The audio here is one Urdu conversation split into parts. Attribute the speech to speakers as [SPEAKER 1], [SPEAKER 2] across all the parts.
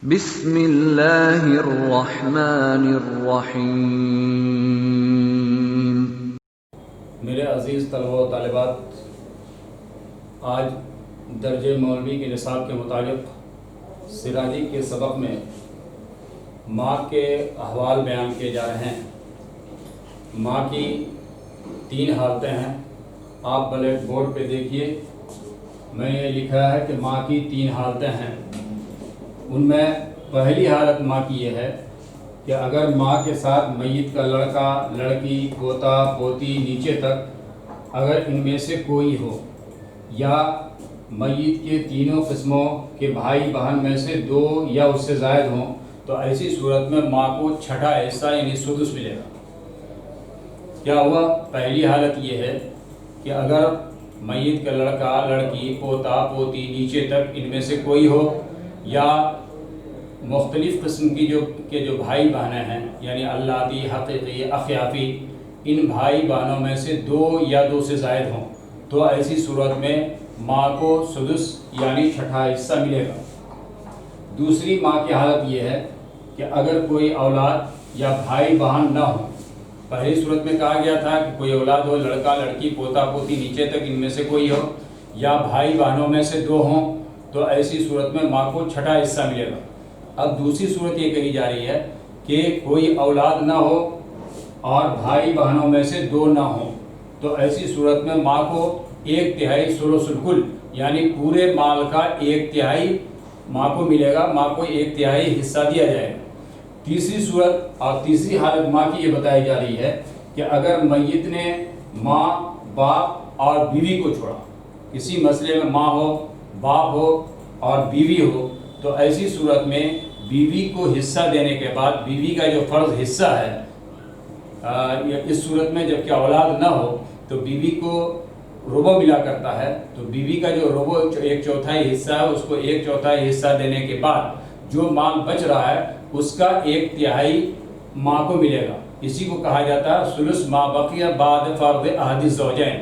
[SPEAKER 1] بسم اللہ الرحمن الرحیم۔
[SPEAKER 2] میرے عزیز طلبہ و طالبات، آج درجہ مولوی کے نصاب کے مطابق سراجی کے سبق میں ماں کے احوال بیان کیے جا رہے ہیں۔ ماں کی 3 حالتیں ہیں۔ آپ بلیک بورڈ پہ دیکھیے، میں نے لکھا ہے کہ ماں کی 3 حالتیں ہیں۔ ان میں پہلی حالت ماں کی یہ ہے کہ اگر ماں کے ساتھ میت کا لڑکا، لڑکی، پوتا، پوتی نیچے تک اگر ان میں سے کوئی ہو، یا میت کے تینوں قسموں کے بھائی بہن میں سے 2 یا اس سے زائد ہوں، تو ایسی صورت میں ماں کو چھٹا حصہ یعنی سدس ملے گا۔ کیا ہوا؟ پہلی حالت یہ ہے کہ اگر میت کا لڑکا، لڑکی، پوتا، پوتی نیچے تک ان میں سے کوئی ہو، یا مختلف قسم کی جو بھائی بہنیں ہیں یعنی اللاتی، حقیقی، اخیافی، ان بھائی بہنوں میں سے 2 یا 2 سے زائد ہوں، تو ایسی صورت میں ماں کو سدس یعنی چھٹا حصہ ملے گا۔ دوسری ماں کی حالت یہ ہے کہ اگر کوئی اولاد یا بھائی بہن نہ ہو، پہلی صورت میں کہا گیا تھا کہ کوئی اولاد ہو، لڑکا، لڑکی، پوتا، پوتی نیچے تک ان میں سے کوئی ہو، یا بھائی بہنوں میں سے 2 ہوں، تو ایسی صورت میں ماں کو چھٹا حصہ ملے گا۔ اب دوسری صورت یہ کہی جا رہی ہے کہ کوئی اولاد نہ ہو اور بھائی بہنوں میں سے 2 نہ ہوں، تو ایسی صورت میں ماں کو 1/3 ثلث الکل یعنی پورے مال کا 1/3 ماں کو ملے گا، ماں کو 1/3 حصہ دیا جائے گا۔ تیسری صورت اور تیسری حالت ماں کی یہ بتائی جا رہی ہے کہ اگر میت نے ماں، باپ اور بیوی کو چھوڑا، کسی مسئلے میں ماں ہو، باپ ہو اور بیوی ہو، تو ایسی صورت میں بیوی کو حصہ دینے کے بعد بیوی کا جو فرض حصہ ہے، اس صورت میں جب کہ اولاد نہ ہو تو بیوی کو ربع ملا کرتا ہے، تو بیوی کا جو ربع 1/4 حصہ ہے، اس کو 1/4 حصہ دینے کے بعد جو مال بچ رہا ہے اس کا 1/3 ماں کو ملے گا۔ اسی کو کہا جاتا ہے ثلث ما بقی بعد فرض احد الزوجین۔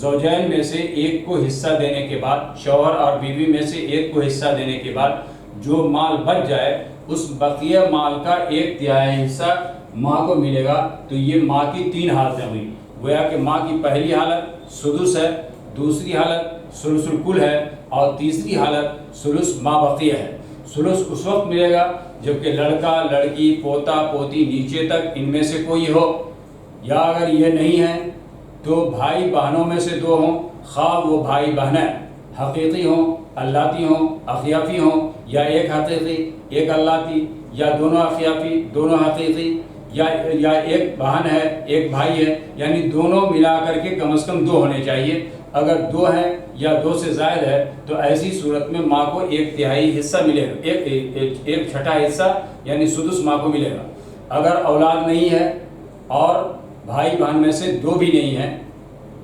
[SPEAKER 2] زوجین میں سے ایک کو حصہ دینے کے بعد، شوہر اور بیوی میں سے ایک کو حصہ دینے کے بعد جو مال بچ جائے، اس بقیہ مال کا 1/3 حصہ ماں کو ملے گا۔ تو یہ ماں کی 3 حالتیں ہوئی۔ گویا کہ ماں کی پہلی حالت سدس ہے، دوسری حالت ثلث الکل ہے، اور تیسری حالت ثلث ما بقیہ ہے۔ ثلث اس وقت ملے گا جبکہ لڑکا، لڑکی، پوتا، پوتی نیچے تک ان میں سے کوئی ہو، یا اگر یہ نہیں ہے تو بھائی بہنوں میں سے 2 ہوں، خواہ وہ بھائی بہنیں حقیقی ہوں، اللاتی ہوں، اخیافی ہوں، یا ایک حقیقی، ایک اللاتی، یا دونوں اخیافی، دونوں حقیقی، یا ایک بہن ہے، ایک بھائی ہے، یعنی دونوں ملا کر کے کم از کم 2 ہونے چاہیے۔ اگر 2 ہیں یا 2 سے زائد ہے تو ایسی صورت میں ماں کو 1/3 حصہ ملے گا، ایک چھٹا حصہ یعنی سدس ماں کو ملے گا۔ اگر اولاد نہیں ہے اور بھائی بہن میں سے 2 بھی نہیں ہیں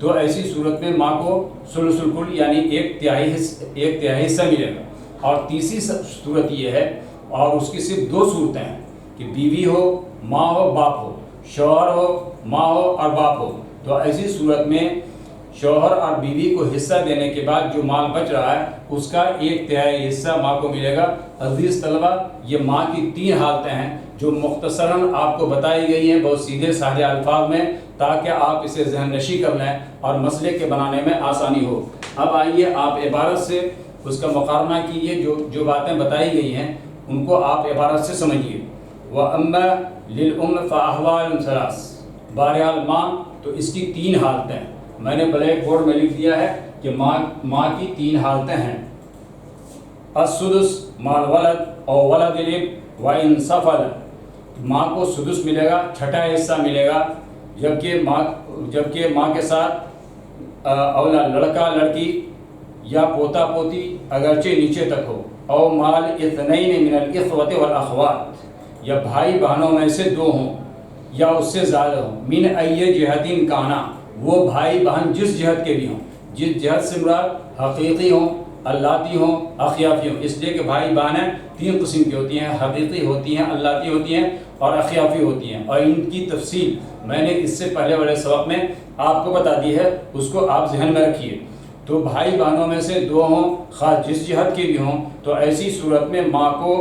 [SPEAKER 2] تو ایسی صورت میں ماں کو ثلث الکل یعنی 1/3 حصہ ملے گا۔ اور تیسری صورت یہ ہے، اور اس کی صرف 2 صورتیں ہیں، کہ بیوی ہو، ماں ہو، باپ ہو، شوہر ہو، ماں ہو اور باپ ہو، تو ایسی صورت میں شوہر اور بیوی کو حصہ دینے کے بعد جو مال بچ رہا ہے اس کا 1/3 حصہ ماں کو ملے گا۔ عزیز طلبہ، یہ ماں کی 3 حالتیں ہیں جو مختصراً آپ کو بتائی گئی ہیں بہت سیدھے سادے الفاظ میں، تاکہ آپ اسے ذہن نشی کر لیں اور مسئلے کے بنانے میں آسانی ہو۔ اب آئیے آپ عبارت سے اس کا مقارنہ کیجیے، جو باتیں بتائی گئی ہیں ان کو آپ عبارت سے سمجھیے۔ وَأَمَّا لِلْأُمِّ فَأَحْوَالٌ ثَلَاثٌ۔ بہرحال ماں تو اس کی 3 حالتیں ہیں، میں نے بلیک بورڈ میں لکھ دیا ہے کہ ماں کی 3 حالتیں ہیں۔ السدس مع الولد او ولد الابن وان سفل۔ ماں کو سدس ملے گا، چھٹا حصہ ملے گا، جبکہ ماں کے ساتھ اولاد لڑکا، لڑکی یا پوتا، پوتی اگرچہ نیچے تک ہو، او مال اثنین من الاخوۃ والاخوات، یا بھائی بہنوں میں سے 2 ہوں یا اس سے زیادہ ہوں، من ای جہت کانا، وہ بھائی بہن جس جہت کے بھی ہوں، جس جہت سے مراد حقیقی ہوں، اللاتی ہوں، اخیافی ہوں۔ اس لیے کہ بھائی بہنیں 3 قسم کی ہوتی ہیں، حقیقی ہوتی ہیں، اللاتی ہوتی ہیں اور اخیافی ہوتی ہیں، اور ان کی تفصیل میں نے اس سے پہلے والے سبق میں آپ کو بتا دی ہے، اس کو آپ ذہن میں رکھیے۔ تو بھائی بہنوں میں سے 2 ہوں، خاص جس جہت کے بھی ہوں، تو ایسی صورت میں ماں کو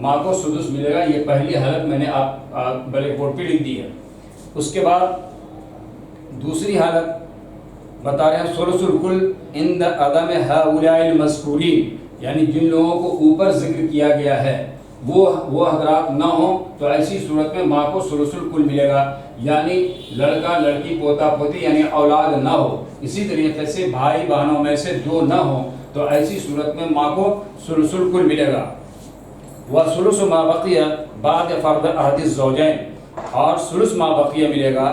[SPEAKER 2] ماں کو سدس ملے گا. یہ پہلی حالت میں نے آپ بلیک بورڈ پہ لکھ دی ہے. اس کے بعد دوسری حالت بتا رہے ہیں ثلث الکل عند عدم ہؤلاء المذکورین، یعنی جن لوگوں کو اوپر ذکر کیا گیا ہے وہ حضرات نہ ہوں تو ایسی صورت میں ماں کو ثلث الکل ملے گا، یعنی لڑکا لڑکی پوتا پوتی یعنی اولاد نہ ہو. اسی طریقے سے بھائی بہنوں میں سے دو نہ ہوں تو ایسی صورت میں ماں کو ثلث الکل ملے گا. وثلث ما بقی بعد فرض احد الزوجین، اور ثلث ما بقیہ ملے گا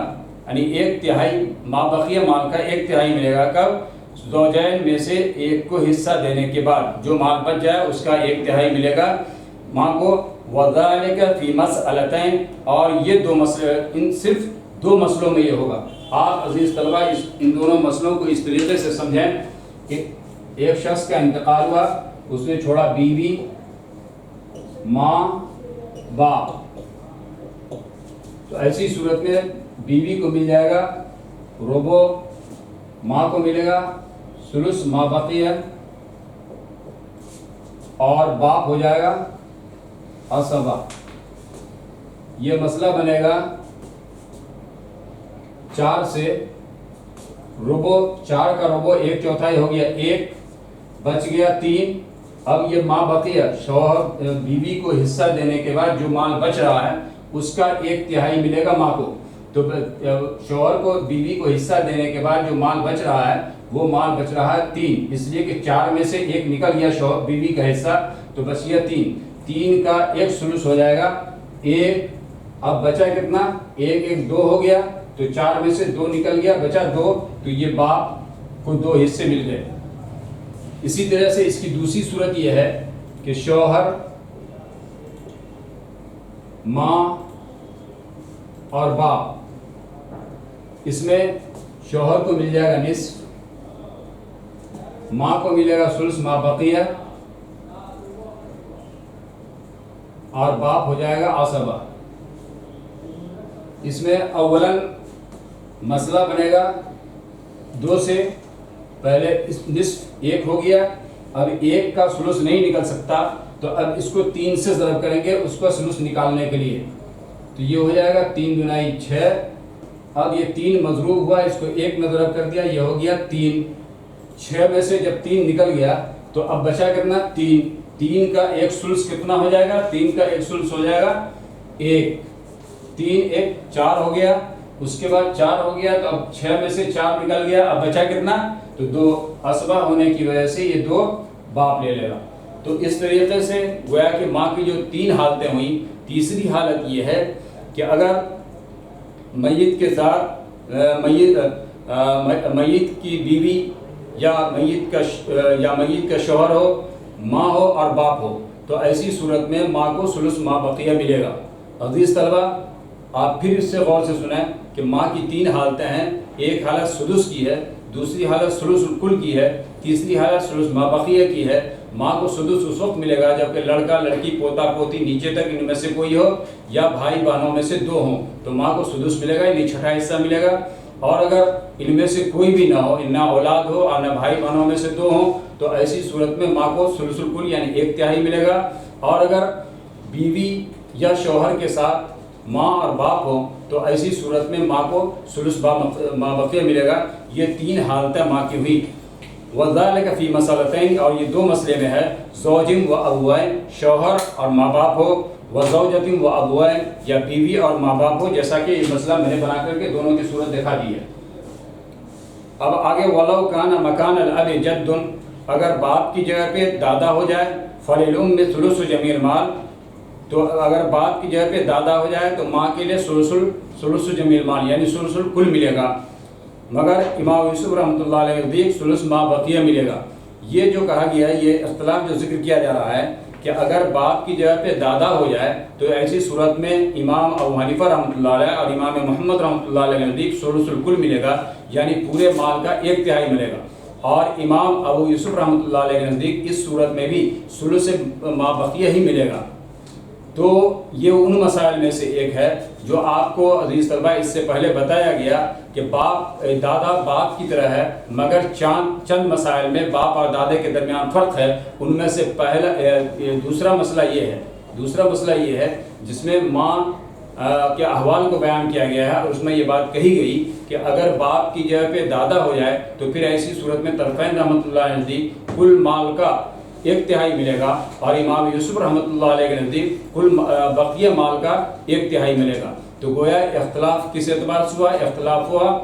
[SPEAKER 2] یعنی ایک تہائی ما بقیہ مال کا ایک تہائی ملے گا. کب؟ زوجین میں سے ایک کو حصہ دینے کے بعد جو مال بچ جائے اس کا ایک تہائی ملے گا ماں کو. وذالک فی مسئلتین، اور یہ دو مسئلے ان صرف دو مسئلوں میں یہ ہوگا. آپ عزیز طلبہ ان دونوں مسئلوں کو اس طریقے سے سمجھیں کہ ایک شخص کا انتقال ہوا، اس نے چھوڑا بیوی ماں باپ، تو ایسی صورت میں بیوی کو مل جائے گا ربع، ماں کو ملے گا ثلث ما بقیہ، اور باپ ہو جائے گا عصبہ. یہ مسئلہ بنے گا 4 سے ربع، 4 کا ربع 1/4 ہو گیا، 1 بچ گیا 3. اب یہ ماں بقیہ شوہر بیوی کو حصہ دینے کے بعد جو مال بچ رہا ہے اس کا 1/3 ملے گا ماں کو. تو شوہر کو بیوی کو حصہ دینے کے بعد جو مال بچ رہا ہے وہ مال بچ رہا ہے 3، اس لیے کہ 4 میں سے 1 نکل گیا شوہر بیوی کا حصہ تو بچ گیا 3. 3 کا 1 ثلث ہو جائے گا 1. اب بچا کتنا؟ 1 1 2 ہو گیا، تو 4 میں سے 2 نکل گیا بچا 2، تو یہ باپ کو 2 حصے مل گئے. اسی طرح سے اس کی دوسری صورت یہ ہے کہ شوہر ماں اور باپ، اس میں شوہر کو مل جائے گا نصف، ماں کو ملے گا ثلث ما بقیہ، اور باپ ہو جائے گا عصبہ. اس میں اولاً مسئلہ بنے گا 2 سے، پہلے اس نصف 1 ہو گیا، اب 1 کا ثلث نہیں نکل سکتا تو اب اس کو 3 سے ضرب کریں گے اس کا ثلث نکالنے کے لیے، تو یہ ہو جائے گا 3 دنائی 6. اب یہ 3 مضروب ہوا، اس کو 1 میں ضرب کر دیا، یہ ہو گیا 3. 6 میں سے جب 3 نکل گیا تو اب بچا کتنا؟ 3. 3 کا 1 ثلث کتنا ہو جائے گا؟ 3 کا 1 ثلث ہو جائے گا 1. 3 1 4 ہو گیا، اس کے بعد 4 ہو گیا تو اب 6 میں سے 4 نکل گیا، اب بچا کتنا؟ تو 2. عصبہ ہونے کی وجہ سے یہ 2 باپ لے لے گا. تو اس طریقے سے گویا کہ ماں کی جو 3 حالتیں ہوئیں، تیسری حالت یہ ہے کہ اگر میت کے ساتھ میت کی بیوی یا میت کا شوہر ہو، ماں ہو اور باپ ہو، تو ایسی صورت میں ماں کو ثلث ما بقیہ ملے گا. عزیز طلبہ آپ پھر اس سے غور سے سنیں کہ ماں کی 3 حالتیں ہیں. ایک حالت سدس کی ہے، دوسری حالت ثلث الکل کی ہے، تیسری حالت ثلث ما بقیہ کی ہے. ماں کو سدس اس وقت ملے گا جبکہ لڑکا لڑکی پوتا پوتی نیچے تک ان میں سے کوئی ہو یا بھائی بہنوں میں سے 2 ہوں تو ماں کو سدس ملے گا، یعنی 6واں حصہ ملے گا. اور اگر ان میں سے کوئی بھی نہ ہو، نہ اولاد ہو اور نہ بھائی بہنوں میں سے 2 ہوں تو ایسی صورت میں ماں کو ثلث الکل یعنی 1/3 ملے گا. اور اگر بیوی یا شوہر کے ساتھ ماں اور باپ ہو تو ایسی صورت میں ماں کو ثلث ما بقیہ ملے گا. یہ 3 حالتیں ماں کی ہوئی. وذالک فی مسئلتین، اور یہ 2 مسئلے میں ہے، زوجن و ابوین، شوہر اور ماں باپ ہو، وزوجۃ و ابوین، یا بیوی اور ماں باپ ہو، جیسا کہ یہ مسئلہ میں نے بنا کر کے دونوں کی صورت دکھا دی ہے. اب آگے ولو کان مکان الاب جد، اگر باپ کی جگہ پہ دادا ہو جائے، فللام ثلث جمیع المال، تو اگر باپ کی جگہ پہ دادا ہو جائے تو ماں کے لیے ثلث جمیع المال یعنی ثلث الکل ملے گا، مگر امام یوسف رحمۃ اللہ علیہ کے نزدیک ثلث ما بقیہ ملے گا. یہ جو کہا گیا ہے، یہ اختلاف جو ذکر کیا جا رہا ہے کہ اگر باپ کی جگہ پہ دادا ہو جائے تو ایسی صورت میں امام ابو حنیفہ رحمۃ اللہ علیہ اور امام محمد رحمۃ اللہ علیہ کے نزدیک ثلث الکل ملے گا، یعنی پورے مال کا 1/3 ملے گا. اور امام ابو یوسف رحمۃ اللہ علیہ کے نزدیک اس صورت میں بھی ثلث ما بقیہ ہی ملے گا. تو یہ ان مسائل میں سے ایک ہے جو آپ کو عزیز طلبہ اس سے پہلے بتایا گیا کہ دادا باپ کی طرح ہے، مگر چند مسائل میں باپ اور دادے کے درمیان فرق ہے. ان میں سے دوسرا مسئلہ یہ ہے دوسرا مسئلہ یہ ہے جس میں ماں کے احوال کو بیان کیا گیا ہے، اور اس میں یہ بات کہی گئی کہ اگر باپ کی جگہ پہ دادا ہو جائے تو پھر ایسی صورت میں طرفین رحمۃ اللہ علیہ نزدیک کل مال کا 1/3 ملے گا، اور امام یوسف رحمۃ اللہ علیہ کے نزدیک کل بقیہ مال کا 1/3 ملے گا۔ تو گویا اختلاف کس اعتبار سے ہوا؟ اختلاف ہوا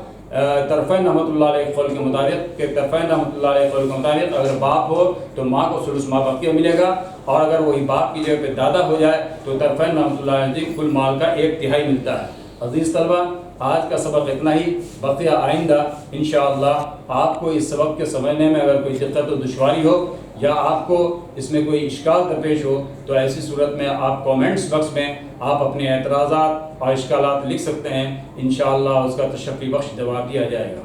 [SPEAKER 2] طرفین رحمۃ اللہ علیہ قول کے مطابق کہ طرفین رحمۃ اللہ علیہ قول کے مطابق اگر باپ ہو تو ماں کو ثلث ما بقیہ ملے گا، اور اگر وہی باپ کی جگہ پہ دادا ہو جائے تو طرفین رحمۃ اللہ علیہ کل مال کا 1/3 ملتا ہے۔ عزیز طلبہ، آج کا سبق اتنا ہی، بقیہ آئندہ انشاءاللہ آپ کو اس سبق کے سمجھنے میں اگر کوئی دقت و دشواری ہو یا آپ کو اس میں کوئی اشکال درپیش ہو تو ایسی صورت میں آپ کومنٹس باکس میں آپ اپنے اعتراضات اور اشکالات لکھ سکتے ہیں، انشاءاللہ اس کا تشفی بخش جواب دیا جائے گا۔